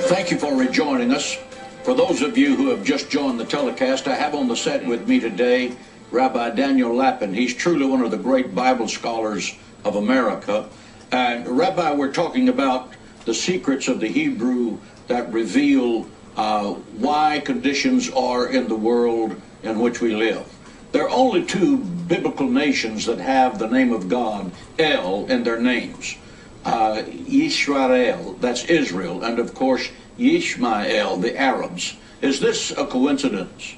Thank you for rejoining us. For those of you who have just joined the telecast, I have on the set with me today Rabbi Daniel Lapin. He's truly one of the great Bible scholars of America. And Rabbi, we're talking about the secrets of the Hebrew that reveal why conditions are in the world in which we live. There are only two biblical nations that have the name of God, El, in their names. Yisrael, that's Israel, and of course Yishmael, the Arabs. Is this a coincidence?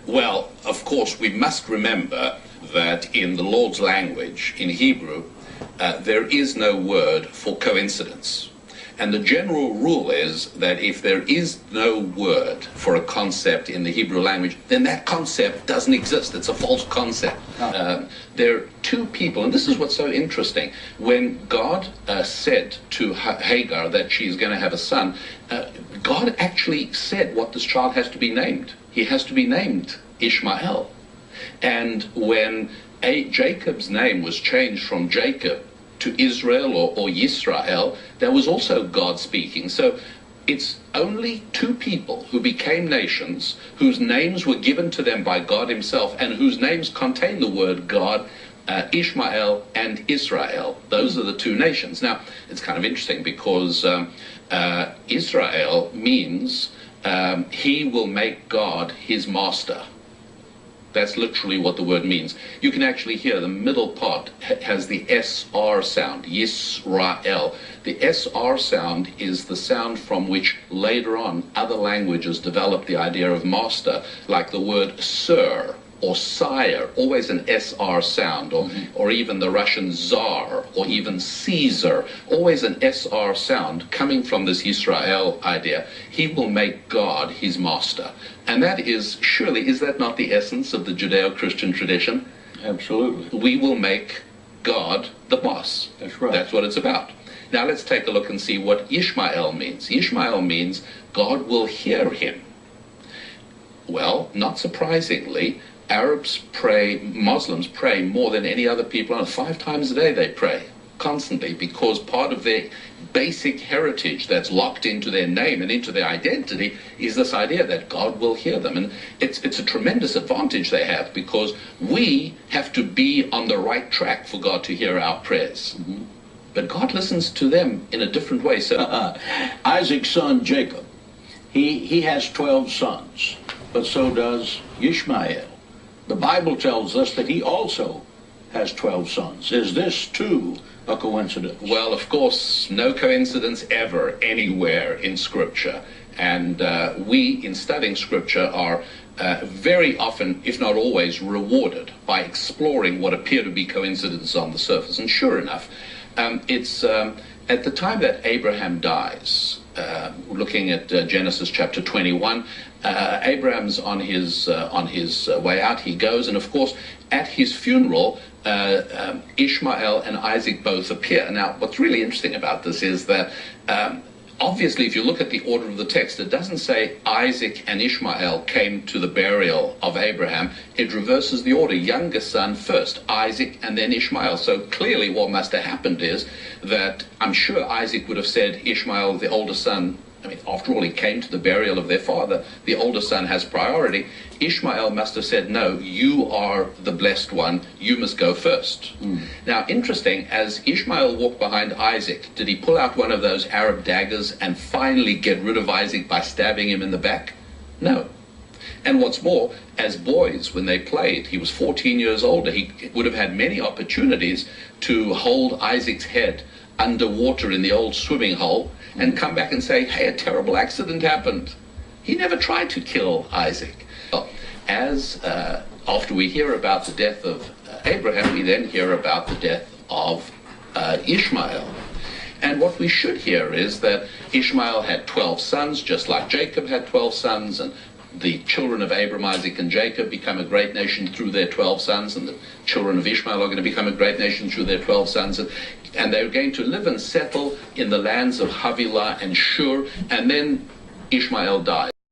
Well, of course, we must remember that in the Lord's language, in Hebrew, there is no word for coincidence. And the general rule is that if there is no word for a concept in the Hebrew language, then that concept doesn't exist. It's a false concept. There are two people, and this is what's so interesting. When God said to Hagar that she's going to have a son, God actually said what this child has to be named. He has to be named Ishmael. And when Jacob's name was changed from Jacob to Israel or Yisrael, that was also God speaking. So it's only two people who became nations, whose names were given to them by God himself, and whose names contain the word God, Ishmael and Israel. Those are the two nations. Now, it's kind of interesting because Israel means he will make God his master. That's literally what the word means. You can actually hear the middle part has the SR sound, Yisrael. The SR sound is the sound from which later on other languages developed the idea of master, like the word sir or sire, always an SR sound, or even the Russian Tsar, or even Caesar, always an SR sound coming from this Yisrael idea. He will make God his master. And that is, surely, is that not the essence of the Judeo-Christian tradition? Absolutely. We will make God the boss. That's right. That's what it's about. Now let's take a look and see what Ishmael means. Ishmael means God will hear him. Well, not surprisingly, Arabs pray, Muslims pray more than any other people. 5 times a day they pray, constantly, because part of their basic heritage that's locked into their name and into their identity is this idea that God will hear them. And it's a tremendous advantage they have, because we have to be on the right track for God to hear our prayers. But God listens to them in a different way. So Isaac's son Jacob, he has 12 sons, but so does Ishmael. The Bible tells us that he also has 12 sons. Is this, too, a coincidence? Well, of course, no coincidence ever anywhere in Scripture. And we, in studying Scripture, are very often, if not always, rewarded by exploring what appear to be coincidences on the surface. And sure enough, it's at the time that Abraham dies, looking at Genesis chapter 21, Abraham's on his way out. He goes, and of course, at his funeral, Ishmael and Isaac both appear. Now, what's really interesting about this is that obviously, if you look at the order of the text, it doesn't say Isaac and Ishmael came to the burial of Abraham. It reverses the order. Youngest son first, Isaac, and then Ishmael. So clearly what must have happened is that I'm sure Isaac would have said, Ishmael, the older son, I mean, after all, he came to the burial of their father. The older son has priority. Ishmael must have said, no, you are the blessed one. You must go first. Now, interesting, as Ishmael walked behind Isaac, did he pull out one of those Arab daggers and finally get rid of Isaac by stabbing him in the back? No. And what's more, as boys, when they played, he was 14 years older. He would have had many opportunities to hold Isaac's head underwater in the old swimming hole and come back and say, hey, a terrible accident happened. He never tried to kill Isaac. Well, as after we hear about the death of Abraham, we then hear about the death of Ishmael. And what we should hear is that Ishmael had 12 sons, just like Jacob had 12 sons, and the children of Abraham, Isaac, and Jacob become a great nation through their 12 sons, and the children of Ishmael are going to become a great nation through their 12 sons, and they're going to live and settle in the lands of Havilah and Shur, and then Ishmael dies.